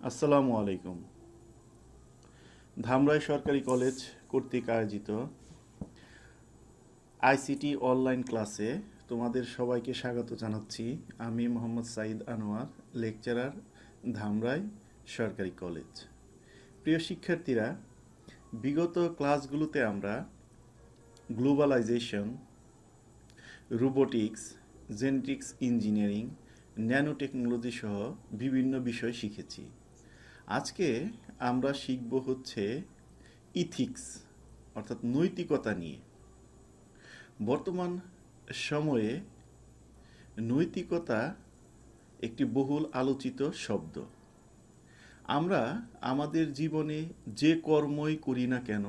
আসসালামু আলাইকুম। ধামরাই সরকারি কলেজ কর্তৃক আয়োজিত আইসিটি অনলাইন ক্লাসে তোমাদের সবাইকে স্বাগত জানাচ্ছি। আমি মোহাম্মদ সাইদ আনোয়ার, লেকচারার, ধামরাই সরকারি কলেজ। প্রিয় শিক্ষার্থীরা, বিগত ক্লাসগুলোতে আমরা globalisation, robotics, genetics engineering, nano technology সহ বিভিন্ন বিষয় শিখেছি। আজকে আমরা শিখব হচ্ছে ইথিক্স অর্থাৎ নৈতিকতা নিয়ে। বর্তমান সময়ে নৈতিকতা একটি বহুল আলোচিত শব্দ। আমরা আমাদের জীবনে যে কর্মই করি না কেন,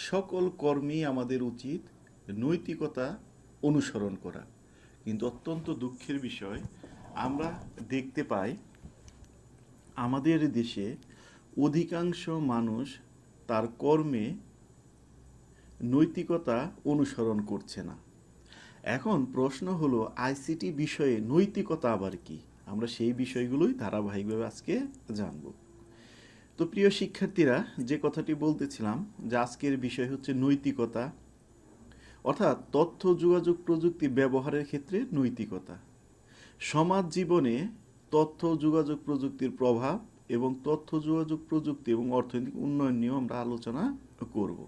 সকল কর্মেই আমাদের উচিত নৈতিকতা অনুসরণ করা। কিন্তু অত্যন্ত দুঃখের বিষয়, আমরা দেখতে পাই আমাদের দেশে অধিকাংশ মানুষ তার কর্মে নৈতিকতা অনুসরণ করছে না। এখন প্রশ্ন হলো, আইসিটি বিষয়ে নৈতিকতা আবার কি? আমরা সেই বিষয়গুলোই ধারাবাহিকভাবে আজকে জানব। তো প্রিয় শিক্ষার্থীরা, যে কথাটি বলতেছিলাম যে আজকের বিষয় হচ্ছে নৈতিকতা, অর্থাৎ তথ্য যোগাযোগ প্রযুক্তি ব্যবহারের ক্ষেত্রে নৈতিকতা। সমাজ জীবনে তথ্য যোগাযোগ প্রযুক্তির প্রভাব এবং তথ্য যোগাযোগ প্রযুক্তি এবং অর্থনৈতিক উন্নয়ন নিয়েও আমরা আলোচনা করব।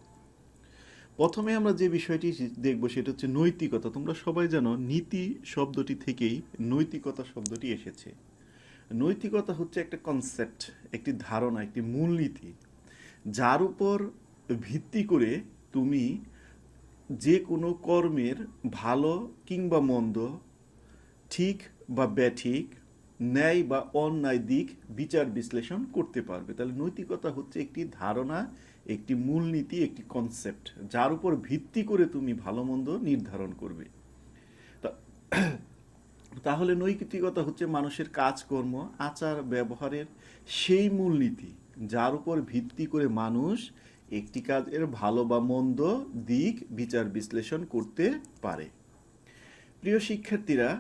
প্রথমে আমরা যে বিষয়টি দেখব সেটা হচ্ছে নৈতিকতা। তোমরা সবাই জানো নীতি শব্দটি থেকেই নৈতিকতা শব্দটি এসেছে। নৈতিকতা হচ্ছে একটা কনসেপ্ট, একটি ধারণা, একটি মূলনীতি, যার উপর ভিত্তি করে তুমি যে কোনো কর্মের ভালো কিংবা মন্দ, ঠিক বা ব্যাঠিক, ন্যায় বা অন্যায় দিক বিচার বিশ্লেষণ করতে পারবে। তাহলে নৈতিকতা হচ্ছে একটি ধারণা, একটি মূলনীতি, একটি কনসেপ্ট, যার উপর ভিত্তি করে তুমি ভালো মন্দ নির্ধারণ করবে। তাহলে নৈতিকতা হচ্ছে মানুষের কাজকর্ম, আচার ব্যবহারের সেই মূলনীতি যার উপর ভিত্তি করে মানুষ একটি কাজের ভালো বা মন্দ দিক বিচার বিশ্লেষণ করতে পারে। প্রিয় শিক্ষার্থীরা,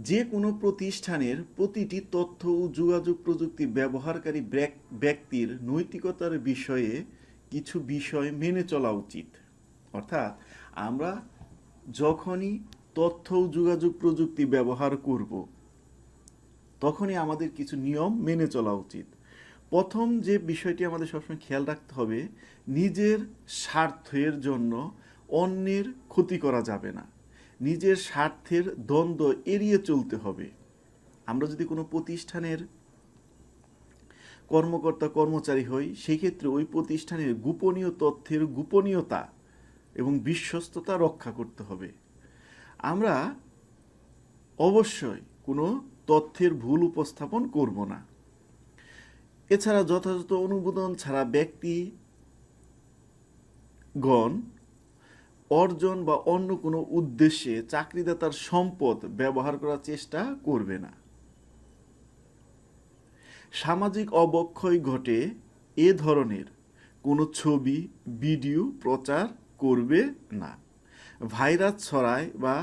যে কোনো প্রতিষ্ঠানের প্রতিটি তথ্য ও যোগাযোগ প্রযুক্তি ব্যবহারকারী ব্যক্তির নৈতিকতার বিষয়ে কিছু বিষয় মেনে চলা উচিত। অর্থাৎ আমরা যখনই তথ্য ও যোগাযোগ প্রযুক্তি ব্যবহার করব, তখনই আমাদের কিছু নিয়ম মেনে চলা উচিত। প্রথম যে বিষয়টি আমাদের সবসময় খেয়াল রাখতে হবে, নিজের স্বার্থের জন্য অন্যের ক্ষতি করা যাবে না। নিজের স্বার্থের দ্বন্দ্ব এড়িয়ে চলতে হবে। আমরা যদি কোনো প্রতিষ্ঠানের কর্মকর্তা কর্মচারী হই, সেক্ষেত্রে ওই প্রতিষ্ঠানের গোপনীয় তথ্যের গোপনীয়তা এবং বিশ্বস্ততা রক্ষা করতে হবে। আমরা অবশ্যই কোনো তথ্যের ভুল উপস্থাপন করব না। এছাড়া যথাযথ অনুমোদন ছাড়া ব্যক্তিগণ অর্জন বা অন্য কোনো উদ্দেশ্যে চাকরিদাতার সম্পদ ব্যবহার করার চেষ্টা করবে না। সামাজিক অবক্ষয় ঘটে এ ধরনের কোনো ছবি, ভিডিও প্রচার করবে না। ভাইরাস ছড়ায় বা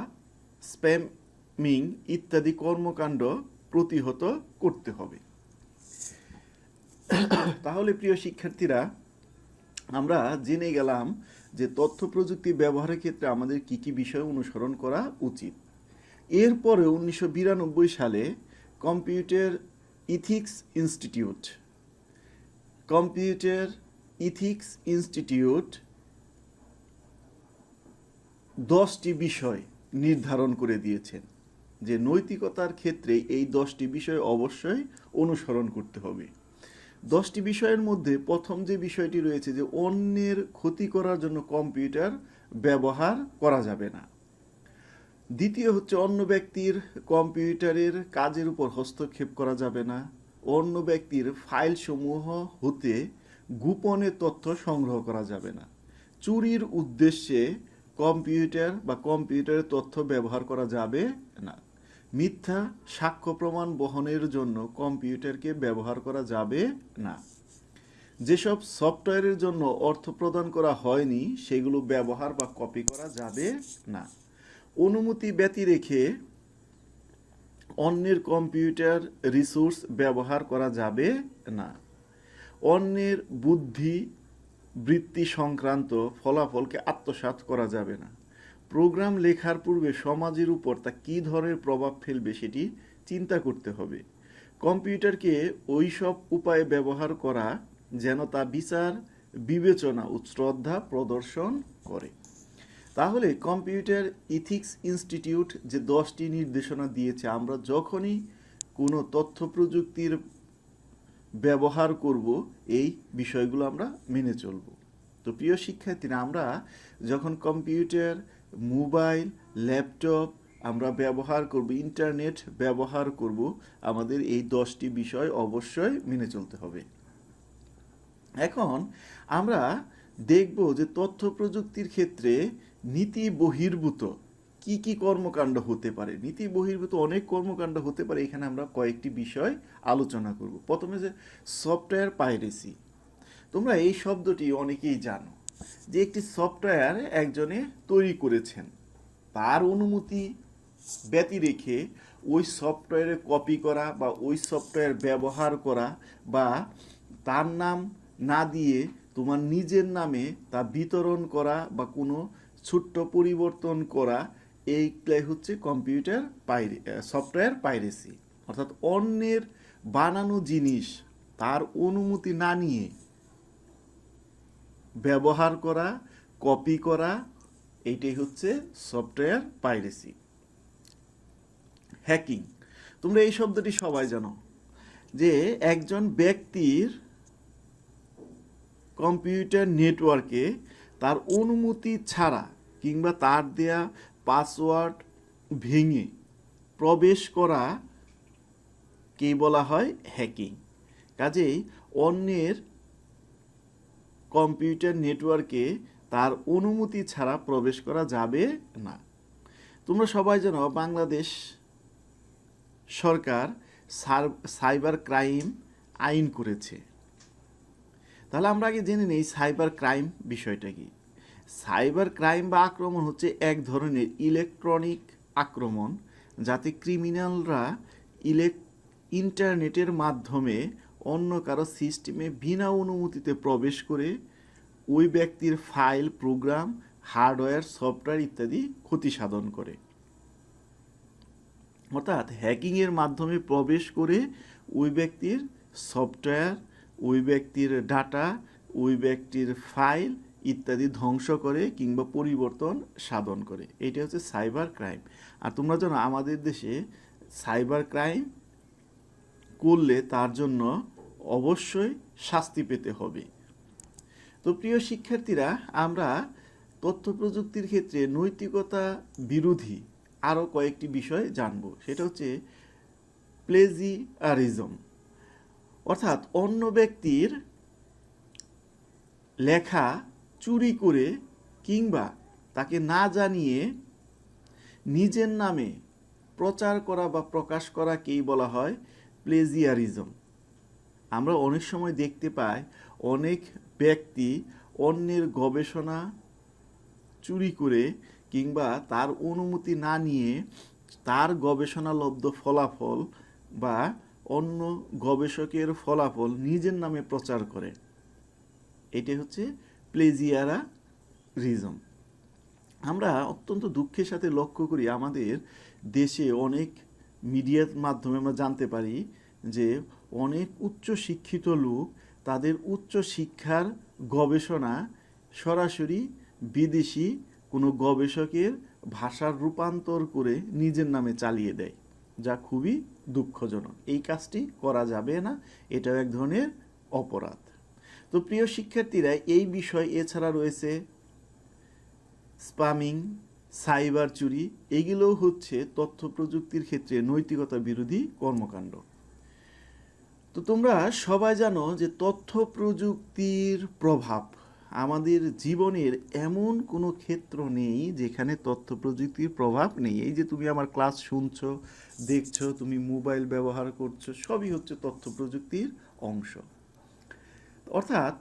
স্প্যামিং ইত্যাদি কর্মকাণ্ড প্রতিহত করতে হবে। তাহলে প্রিয় শিক্ষার্থীরা, আমরা জেনে গেলাম যে তথ্য প্রযুক্তি ব্যবহারের ক্ষেত্রে আমাদের কি কি বিষয় অনুসরণ করা উচিত। এরপরে 1992 সালে কম্পিউটার ইথিক্স ইনস্টিটিউট 10টি বিষয় নির্ধারণ করে দিয়েছেন যে নৈতিকতার ক্ষেত্রে এই 10টি বিষয় অবশ্যই অনুসরণ করতে হবে। 10টি বিষয়ের মধ্যে প্রথম যে বিষয়টি রয়েছে যে অন্যের ক্ষতি করার জন্য কম্পিউটার ব্যবহার করা যাবে না। দ্বিতীয় হচ্ছে অন্য ব্যক্তির কম্পিউটারের কাজের উপর হস্তক্ষেপ করা যাবে না। অন্য ব্যক্তির ফাইলসমূহ হতে গোপনে তথ্য সংগ্রহ করা যাবে না। চুরির উদ্দেশ্যে কম্পিউটার বা কম্পিউটারের তথ্য ব্যবহার করা যাবে না। মিথ্যা সাক্ষ্য প্রমাণ বহনের জন্য কম্পিউটারকে ব্যবহার করা যাবে না। যেসব সফটওয়্যারের জন্য অর্থ প্রদান করা হয়নি সেগুলো ব্যবহার বা কপি করা যাবে না। অনুমতি ব্যতি রেখে অন্যের কম্পিউটার রিসোর্স ব্যবহার করা যাবে না। অন্যের বুদ্ধি বৃত্তি সংক্রান্ত ফলাফলকে আত্মসাৎ করা যাবে না। প্রোগ্রাম লেখার পূর্বে সমাজের উপর তা কী ধরনের প্রভাব ফেলবে সেটি চিন্তা করতে হবে। কম্পিউটারকে ওইসব উপায়ে ব্যবহার করা যেন তা বিচার বিবেচনা ও শ্রদ্ধা প্রদর্শন করে। তাহলে কম্পিউটার ইথিক্স ইনস্টিটিউট যে 10টি নির্দেশনা দিয়েছে, আমরা যখনই কোনো তথ্য প্রযুক্তির ব্যবহার করব এই বিষয়গুলো আমরা মেনে চলব। তো প্রিয় শিক্ষার্থীরা, আমরা যখন কম্পিউটার, মোবাইল, ল্যাপটপ আমরা ব্যবহার করব, ইন্টারনেট ব্যবহার করব, আমাদের এই 10টি বিষয় অবশ্যই মেনে চলতে হবে। এখন আমরা দেখব যে তথ্য প্রযুক্তির ক্ষেত্রে নীতি বহির্ভূত কি কি কর্মকাণ্ড হতে পারে। নীতি বহির্ভূত অনেক কর্মকাণ্ড হতে পারে, এখানে আমরা কয়েকটি বিষয় আলোচনা করব। প্রথমে যে সফটওয়্যার পাইরেসি, তোমরা এই শব্দটি অনেকেই জানো যে একটি সফটওয়্যার একজনে তৈরি করেছেন, তার অনুমতি ব্যতি রেখে ওই সফটওয়্যারে কপি করা বা ওই সফটওয়্যার ব্যবহার করা বা তার নাম না দিয়ে তোমার নিজের নামে তা বিতরণ করা বা কোনো ছোট্ট পরিবর্তন করা, এইটাই হচ্ছে কম্পিউটার সফটওয়্যার পাইরেসি। অর্থাৎ অন্যের বানানো জিনিস তার অনুমতি না নিয়ে ব্যবহার করা, কপি করা, এইটাই হচ্ছে সফটওয়্যার পাইরেসি। হ্যাকিং, তোমরা এই শব্দটি সবাই জানো যে একজন ব্যক্তির কম্পিউটার নেটওয়ার্কে তার অনুমতি ছাড়া কিংবা তার দেয়া পাসওয়ার্ড ভেঙে প্রবেশ করা কে বলা হয় হ্যাকিং। কাজেই অন্যের কম্পিউটার নেটওয়ার্কে তার অনুমতি ছাড়া প্রবেশ করা যাবে না। তোমরা সবাই জানো বাংলাদেশ সরকার সাইবার ক্রাইম আইন করেছে। তাহলে আমরা আগে জেনে নেই সাইবার ক্রাইম বিষয়টা কি। সাইবার ক্রাইম বা আক্রমণ হচ্ছে এক ধরনের ইলেকট্রনিক আক্রমণ যাতে ক্রিমিনালরা ইন্টারনেটের মাধ্যমে অন্য কারো সিস্টেমে বিনা অনুমতিতে প্রবেশ করে ওই ব্যক্তির ফাইল, প্রোগ্রাম, হার্ডওয়্যার, সফটওয়্যার ইত্যাদি ক্ষতি সাধন করে। অর্থাৎ হ্যাকিংয়ের মাধ্যমে প্রবেশ করে ওই ব্যক্তির সফটওয়্যার, ওই ব্যক্তির ডাটা, ওই ব্যক্তির ফাইল ইত্যাদি ধ্বংস করে কিংবা পরিবর্তন সাধন করে। এটা হচ্ছে সাইবার ক্রাইম। আর তোমরা জানো আমাদের দেশে সাইবার ক্রাইম করলে তার জন্য অবশ্যই শাস্তি পেতে হবে। তো প্রিয় শিক্ষার্থীরা, আমরা তথ্য প্রযুক্তির ক্ষেত্রে নৈতিকতা বিরোধী আরও কয়েকটি বিষয় জানব। সেটা হচ্ছে প্লেজিয়ারিজম, অর্থাৎ অন্য ব্যক্তির লেখা চুরি করে কিংবা তাকে না জানিয়ে নিজের নামে প্রচার করা বা প্রকাশ করাকেই বলা হয় প্লেজিয়ারিজম। আমরা অনেক সময় দেখতে পাই অনেক ব্যক্তি অন্যের গবেষণা চুরি করে কিংবা তার অনুমতি না নিয়ে তার গবেষণালব্ধ ফলাফল বা অন্য গবেষকের ফলাফল নিজের নামে প্রচার করে। এটি হচ্ছে প্লেজিয়ারিজম। আমরা অত্যন্ত দুঃখের সাথে লক্ষ্য করি আমাদের দেশে অনেক মিডিয়ার মাধ্যমে আমরা জানতে পারি যে অনেক উচ্চ শিক্ষিত লোক তাদের উচ্চ শিক্ষার গবেষণা সরাসরি বিদেশি কোনো গবেষকের ভাষার রূপান্তর করে নিজের নামে চালিয়ে দেয়, যা খুবই দুঃখজনক। এই কাজটি করা যাবে না, এটাও এক ধরনের অপরাধ। তো প্রিয় শিক্ষার্থীরা, এই বিষয় এছাড়া রয়েছে স্প্যামিং, সাইবার চুরি, এগুলোও হচ্ছে তথ্য প্রযুক্তির ক্ষেত্রে নৈতিকতা বিরোধী কর্মকাণ্ড। তো তোমরা সবাই জানো যে তথ্য প্রযুক্তির প্রভাব আমাদের জীবনের এমন কোনো ক্ষেত্র নেই যেখানে তথ্য প্রযুক্তির প্রভাব নেই। এই যে তুমি আমার ক্লাস শুনছো, দেখছো, তুমি মোবাইল ব্যবহার করছো, সবই হচ্ছে তথ্য প্রযুক্তির অংশ। অর্থাৎ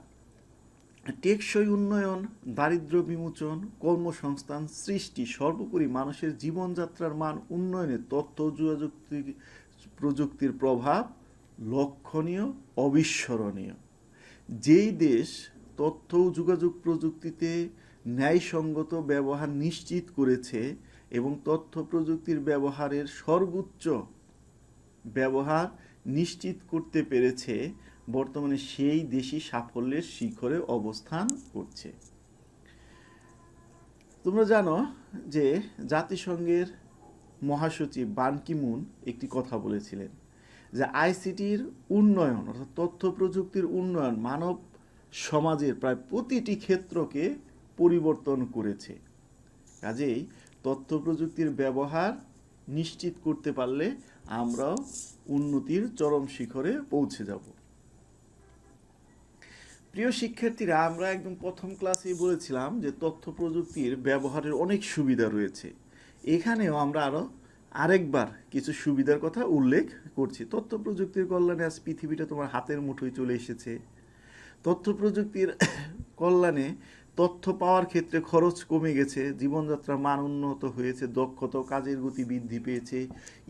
টেকসই উন্নয়ন, দারিদ্র্য বিমোচন, কর্মসংস্থান সৃষ্টি, সর্বোপরি মানুষের জীবনযাত্রার মান উন্নয়নে তথ্য ও যোগাযোগ প্রযুক্তির প্রভাব লক্ষণীয়, অবিস্মরণীয়। যেই দেশ তথ্য ও যোগাযোগ প্রযুক্তিতে ন্যায়সঙ্গত ব্যবহার নিশ্চিত করেছে এবং তথ্য প্রযুক্তির ব্যবহারের সর্বোচ্চ ব্যবহার নিশ্চিত করতে পেরেছে, বর্তমানে সেই দেশই সাফল্যের শিখরে অবস্থান করছে। তোমরা জানো যে জাতিসংঘের মহাসচিব বান কি মুন একটি কথা বলেছিলেন যে আইসিটির উন্নয়ন অর্থাৎ তথ্য প্রযুক্তির উন্নয়ন মানব সমাজের প্রায় প্রতিটি ক্ষেত্রকে পরিবর্তন করেছে। কাজেই তথ্য প্রযুক্তির ব্যবহার নিশ্চিত করতে পারলে আমরাও উন্নতির চরম শিখরে পৌঁছে যাব। প্রিয় শিক্ষার্থীরা, আমরা একদম প্রথম ক্লাসেই বলেছিলাম যে তথ্য প্রযুক্তির ব্যবহারের অনেক সুবিধা রয়েছে। এখানেও আমরা আরেকবার কিছু সুবিধার কথা উল্লেখ করছি। তথ্য প্রযুক্তির কল্যাণে আজ পৃথিবীটা তোমার হাতের মুঠোয় চলে এসেছে। তথ্য প্রযুক্তির কল্যাণে তথ্য পাওয়ার ক্ষেত্রে খরচ কমে গেছে, জীবনযাত্রার মান উন্নত হয়েছে, দক্ষতা ও কাজের গতি বৃদ্ধি পেয়েছে,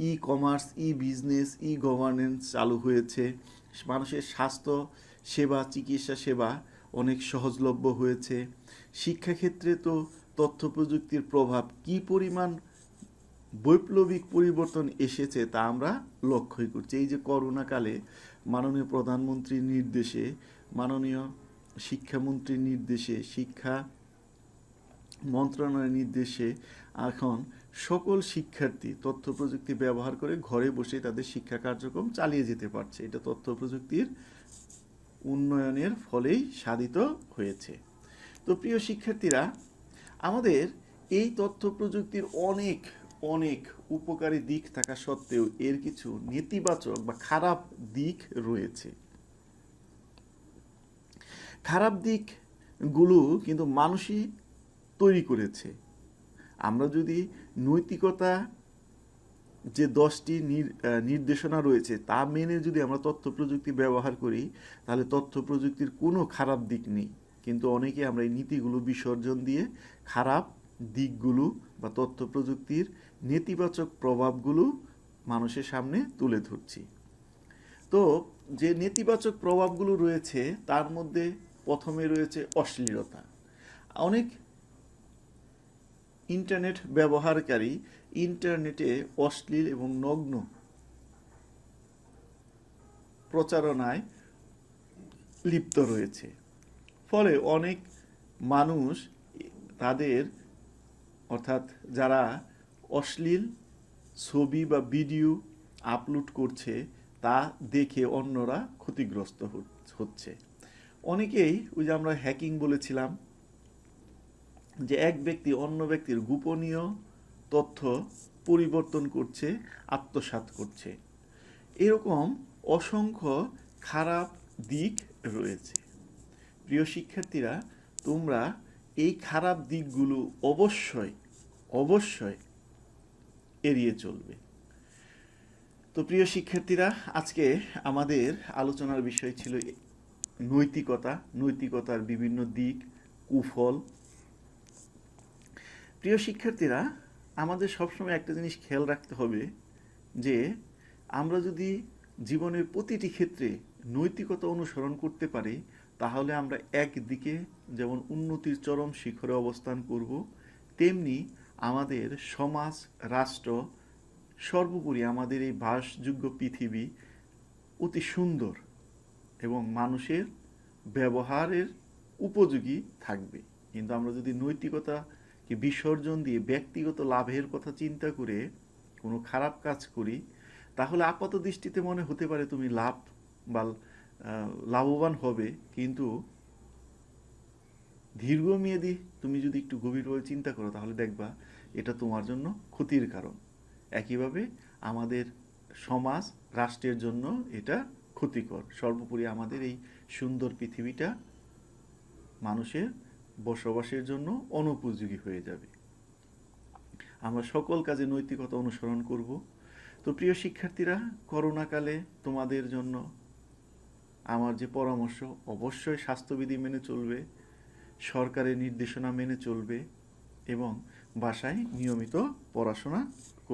ই কমার্স, ই বিজনেস, ই গভর্নেন্স চালু হয়েছে, মানুষের স্বাস্থ্য সেবা, চিকিৎসা সেবা অনেক সহজলভ্য হয়েছে। শিক্ষাক্ষেত্রে তো তথ্য প্রযুক্তির প্রভাব কী পরিমাণ বৈপ্লবিক পরিবর্তন এসেছে তা আমরা লক্ষ্যই করছি। এই যে করোনাকালে মাননীয় প্রধানমন্ত্রীর নির্দেশে, মাননীয় শিক্ষামন্ত্রীর নির্দেশে, শিক্ষা মন্ত্রণালয়ের নির্দেশে এখন সকল শিক্ষার্থী তথ্য প্রযুক্তি ব্যবহার করে ঘরে বসে তাদের শিক্ষা কার্যক্রম চালিয়ে যেতে পারছে। এটা তথ্য প্রযুক্তির উন্নয়নের ফলেই সাধিত হয়েছে। তো প্রিয় শিক্ষার্থীরা, আমাদের এই তথ্য প্রযুক্তির অনেক অনেক উপকারী দিক থাকা সত্ত্বেও এর কিছু নেতিবাচক বা খারাপ দিক রয়েছে। খারাপ দিকগুলো কিন্তু মানুষই তৈরি করেছে। আমরা যদি নৈতিকতা যে 10টি নির্দেশনা রয়েছে তা মেনে যদি আমরা তথ্য প্রযুক্তি ব্যবহার করি, তাহলে তথ্য প্রযুক্তির কোনো খারাপ দিক নেই। কিন্তু অনেকে আমরা এই নীতিগুলো বিসর্জন দিয়ে খারাপ দিকগুলো বা তথ্য প্রযুক্তির নেতিবাচক প্রভাবগুলো মানুষের সামনে তুলে ধরছি। তো যে নেতিবাচক প্রভাবগুলো রয়েছে তার মধ্যে প্রথমে রয়েছে অশ্লীলতা। অনেক ইন্টারনেট ব্যবহারকারী ইন্টারনেটে অশ্লীল এবং নগ্ন প্রচারণায় লিপ্ত রয়েছে। ফলে অনেক মানুষ তাদের অর্থাৎ যারা অশ্লীল ছবি বা ভিডিও আপলোড করছে তা দেখে অন্যরা ক্ষতিগ্রস্ত হচ্ছে। অনেকেই ওই যে আমরা হ্যাকিং বলেছিলাম যে এক ব্যক্তি অন্য ব্যক্তির গোপনীয় তথ্য পরিবর্তন করছে, আত্মসাৎ করছে। এরকম অসংখ্য খারাপ দিক রয়েছে। প্রিয় শিক্ষার্থীরা, তোমরা এই খারাপ দিকগুলো অবশ্যই অবশ্যই এড়িয়ে চলবে। তো প্রিয় শিক্ষার্থীরা, আজকে আমাদের আলোচনার বিষয় ছিল নৈতিকতার বিভিন্ন দিক, কুফল। প্রিয় শিক্ষার্থীরা, আমাদের সবসময় একটা জিনিস খেয়াল রাখতে হবে যে আমরা যদি জীবনের প্রতিটি ক্ষেত্রে নৈতিকতা অনুসরণ করতে পারি, তাহলে আমরা একদিকে যেমন উন্নতির চরম শিখরে অবস্থান করব, তেমনি আমাদের সমাজ, রাষ্ট্র, সর্বোপরি আমাদের এই বাসযোগ্য পৃথিবী অতি সুন্দর এবং মানুষের ব্যবহারের উপযোগী থাকবে। কিন্তু আমরা যদি নৈতিকতাকে বিসর্জন দিয়ে ব্যক্তিগত লাভের কথা চিন্তা করে কোনো খারাপ কাজ করি, তাহলে আপাত দৃষ্টিতে মনে হতে পারে তুমি লাভবান হবে, কিন্তু দীর্ঘমেয়াদী তুমি যদি একটু গভীরভাবে চিন্তা করো তাহলে দেখবা এটা তোমার জন্য ক্ষতির কারণ। একইভাবে আমাদের সমাজ, রাষ্ট্রের জন্য এটা ক্ষতিকর। সর্বোপরি আমাদের এই সুন্দর পৃথিবীটা মানুষের বসবাসের জন্য অনুপযোগী হয়ে যাবে। আমরা সকল কাজে নৈতিকতা অনুসরণ করব। তো প্রিয় শিক্ষার্থীরা, করোনাকালে তোমাদের জন্য আমার যে পরামর্শ, অবশ্যই স্বাস্থ্যবিধি মেনে চলবে, সরকারের নির্দেশনা মেনে চলবে এবং বাসায় নিয়মিত পড়াশোনা করবে।